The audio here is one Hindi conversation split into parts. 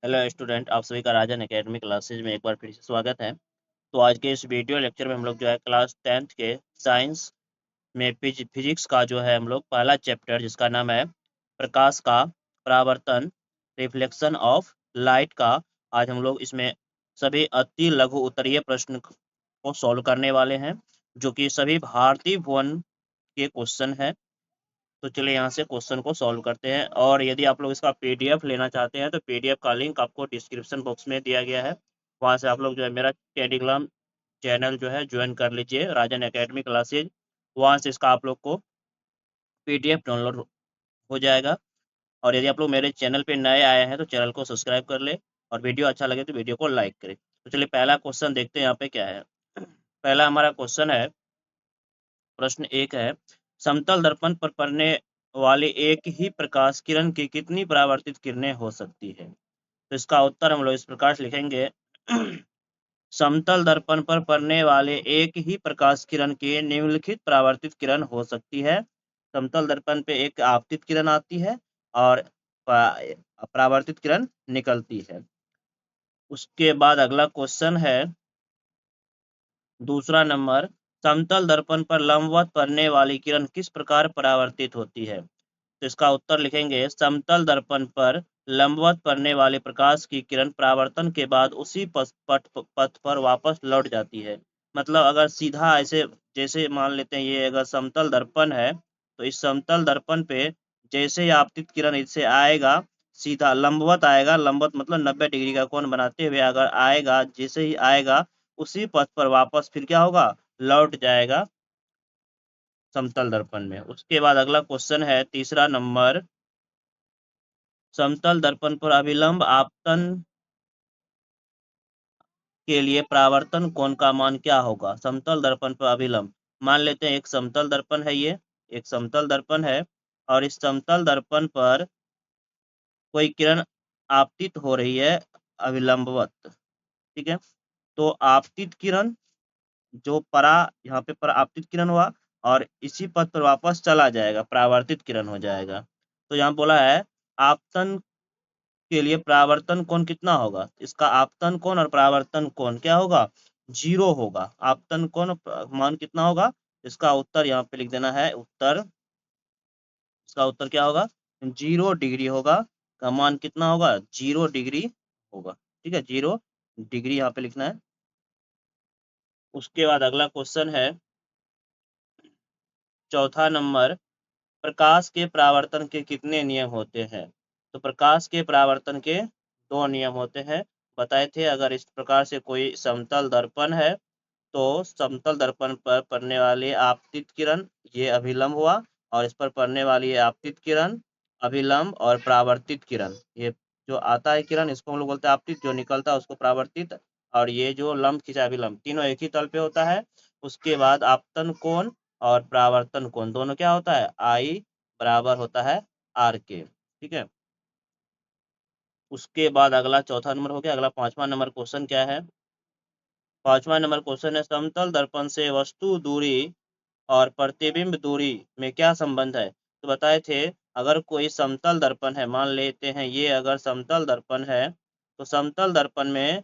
हेलो स्टूडेंट, आप सभी का राजन एकेडमी क्लासेज में एक बार फिर से स्वागत है। तो आज के इस वीडियो लेक्चर में हम लोग जो है क्लास 10th के साइंस में फिजिक्स का जो है हम लोग पहला चैप्टर जिसका नाम है प्रकाश का परावर्तन, रिफ्लेक्शन ऑफ लाइट का, आज हम लोग इसमें सभी अति लघु उत्तरीय प्रश्न को सॉल्व करने वाले हैं, जो कि सभी भारतीय भवन के क्वेश्चन है। तो चलिए यहाँ से क्वेश्चन को सॉल्व करते हैं। और यदि आप लोग इसका पीडीएफ लेना चाहते हैं तो पीडीएफ का लिंक आपको डिस्क्रिप्शन बॉक्स में दिया गया है। वहाँ से आप लोग जो है मेरा टेलीग्राम चैनल जो है ज्वाइन कर लीजिए, राजन एकेडमी क्लासेज। वहाँ से इसका आप लोग को पीडीएफ डाउनलोड हो जाएगा। और यदि आप लोग मेरे चैनल पे नए आए हैं तो चैनल को सब्सक्राइब कर ले, और वीडियो अच्छा लगे तो वीडियो को लाइक करें। तो चलिए पहला क्वेश्चन देखते हैं यहाँ पे क्या है। पहला हमारा क्वेश्चन है, प्रश्न एक है, समतल दर्पण पर पड़ने वाली एक ही प्रकाश किरण की कितनी परावर्तित किरणें हो सकती है? तो इसका उत्तर हम लोग इस प्रकार से लिखेंगे। समतल दर्पण पर पड़ने वाले एक ही प्रकाश किरण की निम्नलिखित परावर्तित किरण हो सकती है। समतल दर्पण पे एक आपतित किरण आती है और परावर्तित किरण निकलती है। उसके बाद अगला क्वेश्चन है, दूसरा नंबर, समतल दर्पण पर लंबवत पड़ने वाली किरण किस प्रकार परावर्तित होती है? तो इसका उत्तर लिखेंगे, समतल दर्पण पर लंबवत पड़ने वाले प्रकाश की किरण परावर्तन के बाद उसी पथ पर वापस लौट जाती है। मतलब अगर सीधा ऐसे, जैसे मान लेते हैं ये अगर समतल दर्पण है, तो इस समतल दर्पण पे जैसे ही आपतित किरण इससे आएगा, सीधा लंबवत आएगा। लंबवत मतलब 90 डिग्री का कोण बनाते हुए अगर आएगा, जैसे ही आएगा उसी पथ पर वापस फिर क्या होगा, लौट जाएगा समतल दर्पण में। उसके बाद अगला क्वेश्चन है, तीसरा नंबर, समतल दर्पण पर अभिलंब आपतन के लिए परावर्तन कोण का मान क्या होगा? समतल दर्पण पर अभिलंब, मान लेते हैं एक समतल दर्पण है, ये एक समतल दर्पण है और इस समतल दर्पण पर कोई किरण आपतित हो रही है अभिलंबवत, ठीक है। तो आपतित किरण जो यहाँ पे आपतित किरण हुआ और इसी पथ पर वापस चला जाएगा, परावर्तित किरण हो जाएगा। तो यहाँ बोला है आपतन के लिए परावर्तन कोण कितना होगा? इसका आपतन कोण और परावर्तन कोण क्या होगा? 0 होगा। आपतन कोण मान कितना होगा? इसका उत्तर यहाँ पे लिख देना है। इसका उत्तर क्या होगा? 0 डिग्री होगा। का मान कितना होगा? 0 डिग्री होगा, ठीक है। 0 डिग्री यहाँ पे लिखना है। उसके बाद अगला क्वेश्चन है, चौथा नंबर, प्रकाश के परावर्तन के कितने नियम होते हैं? तो प्रकाश के परावर्तन के 2 नियम होते हैं। बताए थे, अगर इस प्रकार से कोई समतल दर्पण है तो समतल दर्पण पर पड़ने वाली आपतित किरण ये अभिलंब हुआ, और इस पर पड़ने वाली ये आपतित किरण अभिलंब, और परावर्तित किरण ये जो आता है किरण, इसको हम लोग बोलते हैं आपतित, जो निकलता है उसको परावर्तित, और ये जो लंब खिंचा अभिलंब, तीनों एक ही तल पे होता है। उसके बाद आपतन कोण और परावर्तन कोण दोनों क्या होता है? आई बराबर होता है आर के, ठीक है। उसके बाद अगला चौथा नंबर हो गया। अगला पांचवा नंबर क्वेश्चन क्या है? पांचवा नंबर क्वेश्चन है, समतल दर्पण से वस्तु दूरी और प्रतिबिंब दूरी में क्या संबंध है? तो बताए थे, अगर कोई समतल दर्पण है, मान लेते हैं ये अगर समतल दर्पण है, तो समतल दर्पण में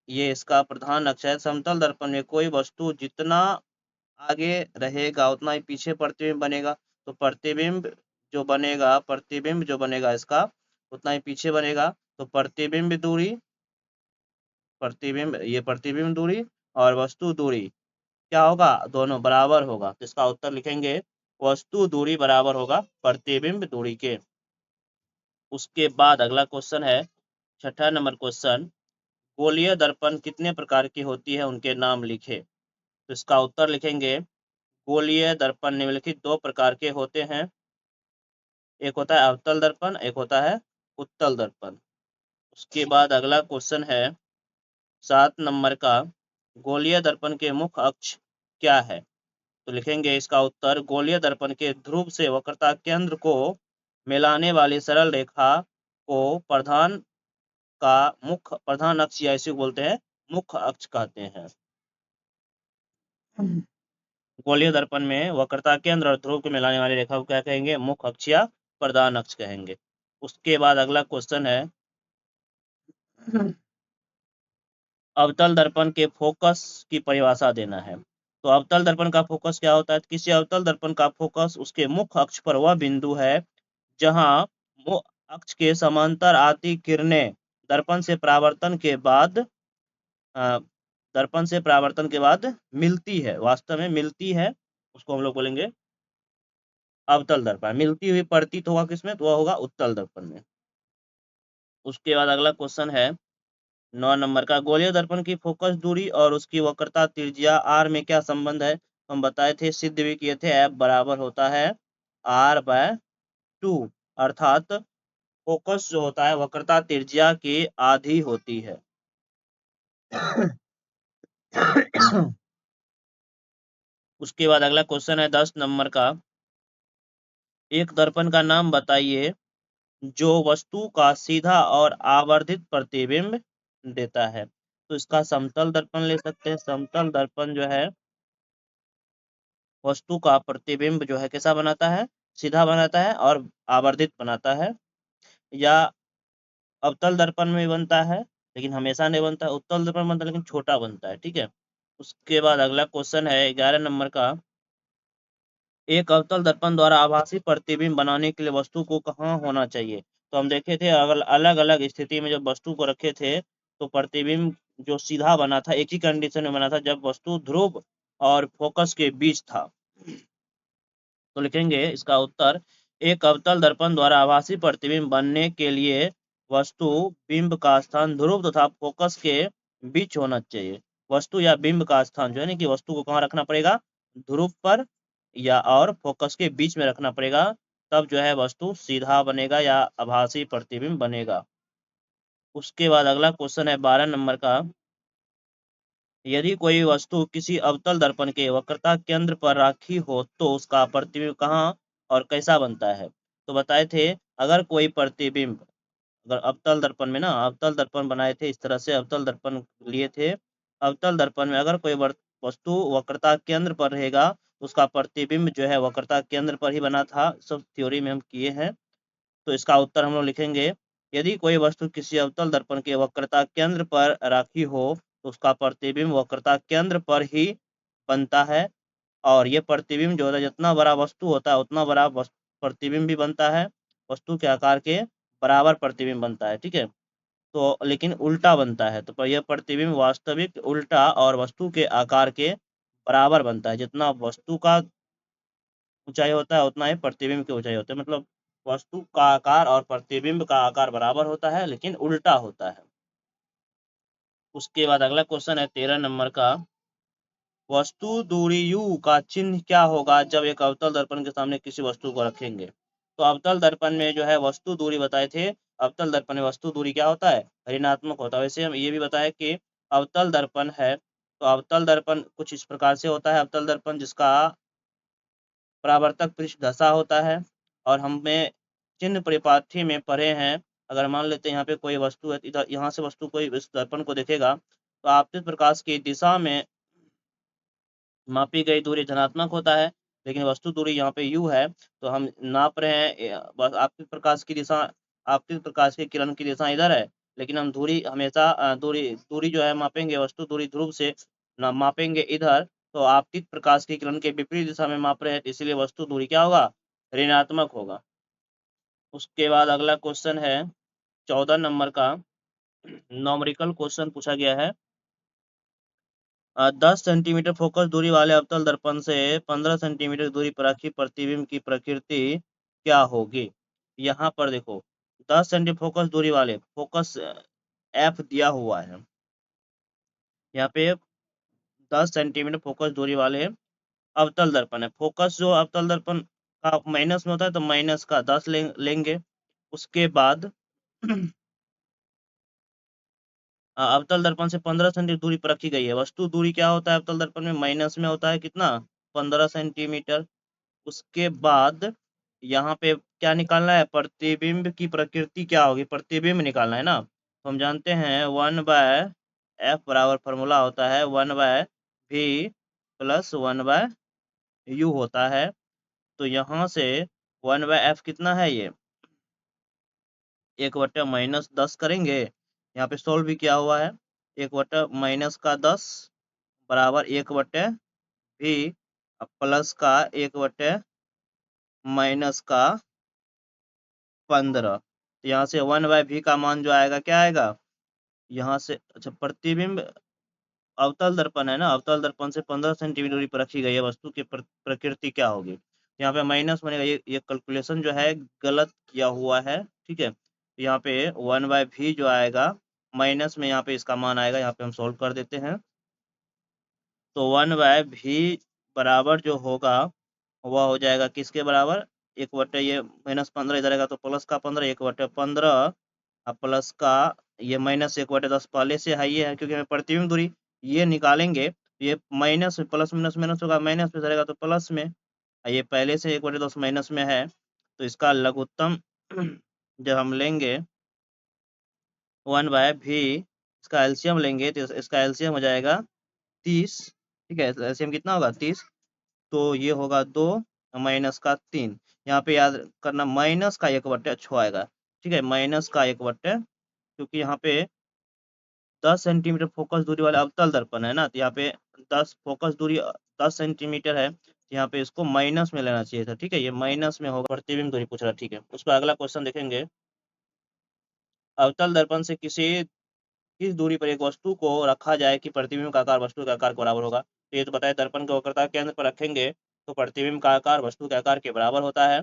ये इसका प्रधान अक्ष है। समतल दर्पण में कोई वस्तु जितना आगे रहेगा उतना ही पीछे प्रतिबिंब बनेगा। तो प्रतिबिंब जो बनेगा इसका उतना ही पीछे बनेगा। तो प्रतिबिंब दूरी और वस्तु दूरी क्या होगा? दोनों बराबर होगा। तो इसका उत्तर लिखेंगे, वस्तु दूरी बराबर होगा प्रतिबिंब दूरी के। उसके बाद अगला क्वेश्चन है, छठा नंबर क्वेश्चन, गोलीय दर्पण कितने प्रकार की होती है, उनके नाम लिखे। तो इसका उत्तर लिखेंगे, गोलीय दर्पण निम्नलिखित 2 प्रकार के होते हैं। एक होता है अवतल दर्पण, एक होता है उत्तल दर्पण। उसके बाद अगला क्वेश्चन है, 7 नंबर का, गोलीय दर्पण के मुख्य अक्ष क्या है? तो लिखेंगे इसका उत्तर, गोलीय दर्पण के ध्रुव से वक्रता केंद्र को मिलाने वाली सरल रेखा को प्रधान अक्ष या इसे बोलते हैं मुख्य अक्ष कहते हैं। गोलीय दर्पण में वक्रता केंद्र और ध्रुव को मिलाने वाली रेखा को क्या कहेंगे? मुख्य अक्ष या प्रधान अक्ष कहेंगे। उसके बाद अगला क्वेश्चन है, अवतल दर्पण के फोकस की परिभाषा देना है। तो अवतल दर्पण का फोकस क्या होता है? किसी अवतल दर्पण का फोकस उसके मुख्य अक्ष पर वह बिंदु है जहां मुख्य अक्ष के समांतर आती किरणें दर्पण से परावर्तन के बाद अ, दर्पण से परावर्तन के बाद मिलती है, वास्तव में मिलती है, उसको हम लोग बोलेंगे अवतल दर्पण। मिलती हुई प्रतीत होगा किसमें? तो वह होगा उत्तल दर्पण में। उसके बाद अगला क्वेश्चन है 9 नंबर का, गोलीय दर्पण की फोकस दूरी और उसकी वक्रता त्रिज्या आर में क्या संबंध है? हम बताए थे, सिद्ध भी किए थे, एफ बराबर होता है r/2, अर्थात फोकस जो होता है वक्रता त्रिज्या की आधी होती है। उसके बाद अगला क्वेश्चन है 10 नंबर का, एक दर्पण का नाम बताइए जो वस्तु का सीधा और आवर्धित प्रतिबिंब देता है। तो इसका समतल दर्पण ले सकते हैं। समतल दर्पण जो है वस्तु का प्रतिबिंब जो है कैसा बनाता है? सीधा बनाता है और आवर्धित बनाता है। या अवतल दर्पण में बनता है लेकिन हमेशा नहीं बनता है, उत्तल दर्पण बनता है लेकिन छोटा बनता है। ठीक है। उसके बाद अगला क्वेश्चन है 11 नंबर का, एक अवतल दर्पण द्वारा आभासी प्रतिबिंब बनाने के लिए वस्तु को कहाँ होना चाहिए? तो हम देखे थे अगर अलग अलग स्थिति में जब वस्तु को रखे थे तो प्रतिबिंब जो सीधा बना था एक ही कंडीशन में बना था जब वस्तु ध्रुव और फोकस के बीच था। तो लिखेंगे इसका उत्तर, एक अवतल दर्पण द्वारा आभासी प्रतिबिंब बनने के लिए वस्तु बिंब का स्थान ध्रुव तथा फोकस के बीच होना चाहिए। वस्तु या बिंब का स्थान जो है ना कि वस्तु को कहाँ रखना पड़ेगा? ध्रुव पर या और फोकस के बीच में रखना पड़ेगा, तब जो है वस्तु सीधा बनेगा या आभासी प्रतिबिंब बनेगा। उसके बाद अगला क्वेश्चन है 12 नंबर का, यदि कोई वस्तु किसी अवतल दर्पण के वक्रता केंद्र पर रखी हो तो उसका प्रतिबिंब कहाँ और कैसा बनता है? तो बताए थे अगर कोई प्रतिबिंब, अगर अवतल दर्पण में ना, अवतल दर्पण बनाए थे, इस तरह से अवतल दर्पण लिए थे। अवतल दर्पण में अगर कोई वस्तु वक्रता केंद्र पर रहेगा उसका प्रतिबिंब जो है वक्रता केंद्र पर ही बना था, सब थ्योरी में हम किए हैं। तो इसका उत्तर हम लोग लिखेंगे, यदि कोई वस्तु किसी अवतल दर्पण के वक्रता केंद्र पर रखी हो तो उसका प्रतिबिंब वक्रता केंद्र पर ही बनता है। और ये प्रतिबिंब जो होता है जितना बड़ा वस्तु होता है उतना बड़ा प्रतिबिंब भी बनता है, वस्तु के आकार के बराबर प्रतिबिंब बनता है। ठीक है। तो लेकिन उल्टा बनता है, तो यह प्रतिबिंब वास्तविक उल्टा और वस्तु के आकार के बराबर बनता है। जितना वस्तु का ऊंचाई होता है उतना ही प्रतिबिंब की ऊंचाई होती है, मतलब वस्तु का आकार और प्रतिबिंब का आकार बराबर होता है लेकिन उल्टा होता है। उसके बाद अगला क्वेश्चन है 13 नंबर का, वस्तु दूरी u का चिन्ह क्या होगा जब एक अवतल दर्पण के सामने किसी वस्तु को रखेंगे? तो अवतल दर्पण में जो है वस्तु दूरी बताए थे, अवतल दर्पण में वस्तु दूरी क्या होता है? ऋणात्मक होता है। वैसे हम ये भी बताया कि अवतल दर्पण है तो अवतल दर्पण कुछ इस प्रकार से होता है, अवतल दर्पण जिसका परावर्तक पृष्ठ धसा होता है। और हमें चिन्ह परिपाठी में पढ़े हैं, अगर मान लेते हैं यहाँ पे कोई वस्तु है, इधर यहाँ से वस्तु कोई इस दर्पण को देखेगा तो आपतित प्रकाश की दिशा में मापी गई दूरी धनात्मक होता है, लेकिन वस्तु दूरी यहाँ पे u है तो हम नाप रहे हैं बस आपतित प्रकाश की दिशा, आपतित प्रकाश की किरण की दिशा इधर है, लेकिन हम दूरी हमेशा दूरी दूरी जो है मापेंगे, वस्तु दूरी ध्रुव से मापेंगे इधर, तो आपतित प्रकाश की किरण के विपरीत दिशा में माप रहे हैं, तो इसलिए वस्तु दूरी क्या होगा? ऋणात्मक होगा। उसके बाद अगला क्वेश्चन है 14 नंबर का, नॉमरिकल क्वेश्चन पूछा गया है, 10 सेंटीमीटर फोकस दूरी वाले अवतल दर्पण से 15 सेंटीमीटर दूरी पर रखी प्रतिबिंब की प्रकृति क्या होगी? यहाँ पर देखो 10 सेंटीमीटर फोकस दूरी वाले, फोकस एफ दिया हुआ है यहाँ पे, 10 सेंटीमीटर फोकस दूरी वाले अवतल दर्पण है। फोकस जो अवतल दर्पण का माइनस में होता है तो माइनस का 10 लेंगे। उसके बाद अवतल दर्पण से 15 सेंटीमीटर दूरी पर रखी गई है। वस्तु दूरी क्या होता है अवतल दर्पण में? माइनस में होता है कितना? 15 सेंटीमीटर। उसके बाद यहाँ पे क्या निकालना है? प्रतिबिंब की प्रकृति क्या होगी? प्रतिबिंब निकालना है ना। तो हम जानते हैं 1/f बराबर फॉर्मूला होता है 1/v प्लस 1/u होता है। तो यहाँ से 1/f कितना है? ये 1/-10 करेंगे यहाँ पे सोल्व भी किया हुआ है। 1/-10 बराबर 1/v प्लस का 1/-15। तो यहाँ से 1/v का मान जो आएगा क्या आएगा, यहाँ से अच्छा प्रतिबिंब अवतल दर्पण है ना, अवतल दर्पण से 15 सेंटीमीटर दूरी पर रखी गई है वस्तु की प्रकृति क्या होगी। यहाँ पे माइनस बनेगा, ये कैलकुलेशन जो है गलत किया हुआ है, ठीक है। यहाँ पे 1/v जो आएगा माइनस में, यहाँ पे इसका मान आएगा, यहाँ पे हम सोल्व कर देते हैं। तो 1/v बराबर जो होगा वह हो जाएगा किसके बराबर, 1/, ये -15 इधर आएगा तो प्लस का 15, 1/15 प्लस का ये -1/10 पहले से है, ये है क्योंकि हमें प्रतिबिंब दूरी ये निकालेंगे, ये माइनस प्लस माइनस माइनस होगा, माइनस में जाएगा तो प्लस में, ये पहले से 1/10 माइनस में है। तो इसका लघुत्तम जब हम लेंगे 1/v, इसका एलसीएम लेंगे तो इसका एलसीएम हो जाएगा 30, ठीक है। एलसीएम कितना होगा 30, तो ये होगा 2 माइनस का 3, यहाँ पे याद करना माइनस का 1/6 आएगा, ठीक है, माइनस का 1/, क्योंकि यहाँ पे 10 सेंटीमीटर फोकस दूरी वाला अवतल दर्पण है ना, तो यहाँ पे 10 फोकस दूरी 10 सेंटीमीटर है, तो यहाँ पे इसको माइनस में लेना चाहिए था, ठीक है, ये माइनस में होगा, प्रतिबिंब दूरी पूछ रहा, ठीक है। उस पर अगला क्वेश्चन देखेंगे, अवतल दर्पण से किस दूरी पर एक वस्तु को रखा जाए कि प्रतिबिंब का आकार वस्तु के आकार के बराबर होगा। तो ये तो बताया, दर्पण को वक्रता केंद्र पर रखेंगे तो प्रतिबिंब का आकार वस्तु के आकार के बराबर होता है।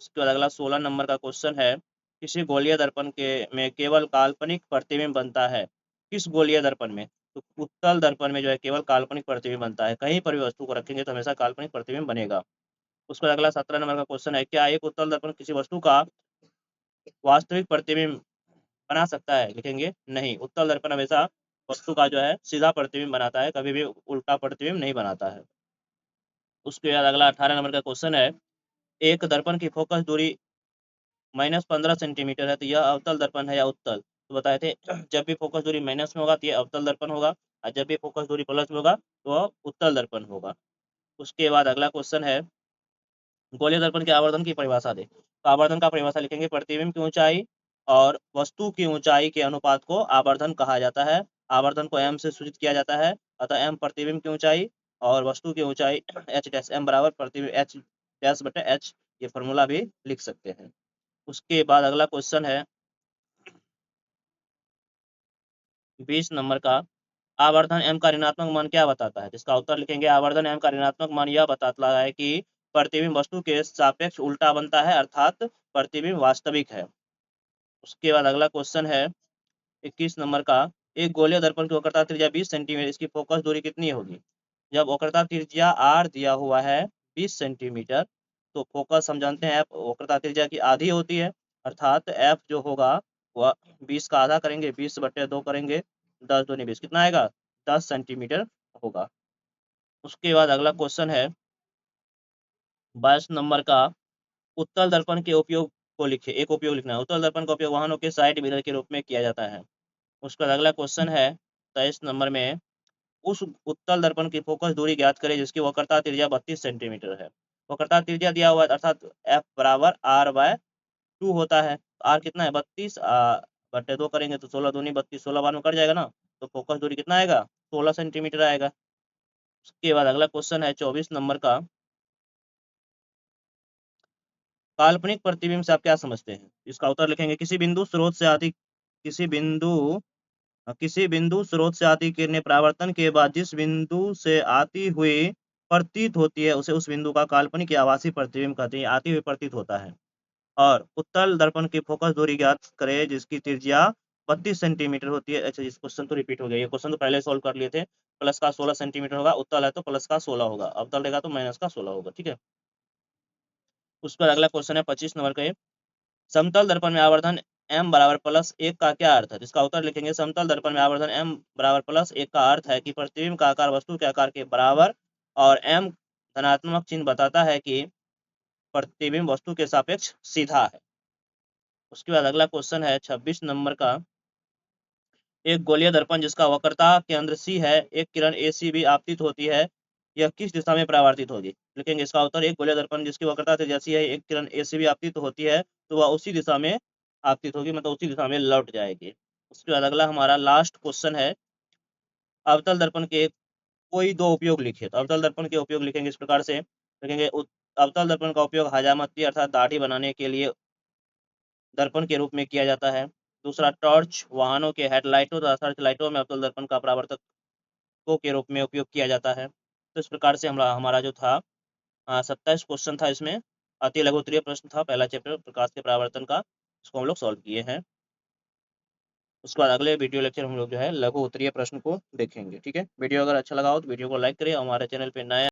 उसके बाद अगला 16 नंबर का क्वेश्चन है, किसी गोलीय दर्पण के में केवल काल्पनिक प्रतिबिंब बनता है, किस गोलीय दर्पण में। तो उत्तल दर्पण में जो है केवल काल्पनिक प्रतिबिंब बनता है, कहीं पर भी वस्तु को रखेंगे तो हमेशा काल्पनिक प्रतिबिंब बनेगा। उसके बाद अगला 17 नंबर का क्वेश्चन है, क्या एक उत्तल दर्पण किसी वस्तु का वास्तविक प्रतिबिंब बना सकता है। लिखेंगे नहीं, उत्तल दर्पण हमेशा वस्तु का जो है सीधा प्रतिबिंब बनाता है, कभी भी उल्टा प्रतिबिंब नहीं बनाता है। उसके बाद अगला 18 नंबर का क्वेश्चन है, एक दर्पण की फोकस दूरी -15 सेंटीमीटर है, तो यह अवतल दर्पण है या उत्तल। तो बताए थे जब भी फोकस दूरी माइनस में होगा तो यह अवतल दर्पण होगा, और जब भी फोकस दूरी प्लस में होगा तो वह उत्तल दर्पण होगा। उसके बाद अगला क्वेश्चन है, गोलीय दर्पण के आवर्धन की परिभाषा दे। तो आवर्धन का परिभाषा लिखेंगे, प्रतिबिंब की ऊंचाई और वस्तु की ऊंचाई के अनुपात को आवर्धन कहा जाता है। आवर्धन को m से सूचित किया जाता है, अतः m प्रतिबिंब की ऊंचाई और वस्तु की ऊंचाई h डैश m बराबर प्रतिबिंब h डैश बटे h, ये फॉर्मूला भी लिख सकते हैं। उसके बाद अगला क्वेश्चन है 20 नंबर का, आवर्धन m का ऋणात्मक मान क्या बताता है। जिसका उत्तर लिखेंगे, आवर्धन m का ऋणात्मक मान यह बताता है कि प्रतिबिंब वस्तु के सापेक्ष उल्टा बनता है, अर्थात प्रतिबिंब वास्तविक है। उसके बाद अगला क्वेश्चन है 21 नंबर का, एक गोलीय दर्पण की वक्रता त्रिज्या 20 सेंटीमीटर, इसकी फोकस दूरी कितनी होगी। जब वक्रता त्रिज्या r दिया हुआ है 20 सेंटीमीटर, तो फोकस हम जानते हैं f वक्रता त्रिज्या की आधी होती है, अर्थात f जो होगा वह 20 का आधा करेंगे, 20/2 करेंगे, 10 दूनी 20, कितना आएगा 10 सेंटीमीटर होगा। उसके बाद अगला क्वेश्चन है 22 नंबर का, उत्तल दर्पण के उपयोग को लिखे, एक उपयोग लिखना है। उत्तल दर्पण का उपयोग वाहनों के साइड मिरर के रूप में किया जाता है। उसके बाद अगला क्वेश्चन है 23 नंबर में, उस उत्तल दर्पण की फोकस दूरी ज्ञात करें जिसकी वक्रता त्रिज्या 32 सेंटीमीटर है। वक्रता त्रिज्या दिया हुआ है, अर्थात f बराबर r/2 होता है। r कितना है 32, बटे 2 करेंगे तो 16 दूनी 32, 16 बार में कट जाएगा ना, तो फोकस दूरी कितना आएगा 16 सेंटीमीटर आएगा। उसके बाद अगला क्वेश्चन है 24 नंबर का, काल्पनिक प्रतिबिंब से आप क्या समझते हैं। इसका उत्तर लिखेंगे, किसी बिंदु स्रोत से आती किरणें परावर्तन के बाद जिस बिंदु से आती हुई प्रतीत होती है उसे उस बिंदु का काल्पनिक या आभासी प्रतिबिंब कहते हैं, आती हुई प्रतीत होता है। और उत्तल दर्पण की फोकस दूरी ज्ञात करें जिसकी त्रिज्या 32 सेंटीमीटर होती है। अच्छा, इस क्वेश्चन तो रिपीट हो गया, ये क्वेश्चन तो पहले सॉल्व कर लिए थे। प्लस का 16 सेंटीमीटर होगा, उत्तल है तो प्लस का 16 होगा, अवतल रहेगा तो माइनस का 16 होगा, ठीक है। उस पर अगला क्वेश्चन है 25 नंबर का, समतल दर्पण में आवर्धन m बराबर +1 का क्या अर्थ है। इसका उत्तर लिखेंगे, समतल दर्पण में आवर्धन m बराबर +1 का अर्थ है कि प्रतिबिंब का आकार वस्तु के आकार के बराबर, और m धनात्मक चिन्ह बताता है कि प्रतिबिंब वस्तु के सापेक्ष सीधा है। उसके बाद अगला क्वेश्चन है 26 नंबर का, एक गोलीय दर्पण जिसका वक्रता केंद्र C है, एक किरण ACB आपतित होती है, यह किस दिशा में परावर्तित होगी। लिखेंगे इसका उत्तर, एक गोलीय दर्पण जिसकी वक्रता त्रिज्या C है, एक किरण ACB आपतित होती है, तो वह उसी दिशा में आपतित होगी, मतलब उसी दिशा में लौट जाएगी। उसके बाद अगला हमारा लास्ट क्वेश्चन है, अवतल दर्पण के कोई दो उपयोग लिखिए। तो अवतल दर्पण के उपयोग लिखेंगे इस प्रकार से, लिखेंगे अवतल दर्पण का उपयोग हजामती अर्थात दाढ़ी बनाने के लिए दर्पण के रूप में किया जाता है। दूसरा, टॉर्च वाहनों के हेडलाइटों तथा सर्च लाइटों में अवतल दर्पण का परावर्तकों के रूप में उपयोग किया जाता है। तो इस प्रकार से हमारा जो था 27 क्वेश्चन था, इसमें अति लघु उत्तरीय प्रश्न था, पहला चैप्टर प्रकाश के परावर्तन का, इसको हम लोग सॉल्व किए हैं। उसके बाद अगले वीडियो लेक्चर हम लोग जो है लघु उत्तरीय प्रश्न को देखेंगे। ठीक है, वीडियो अगर अच्छा लगा हो तो वीडियो को लाइक करें, हमारे चैनल पे नए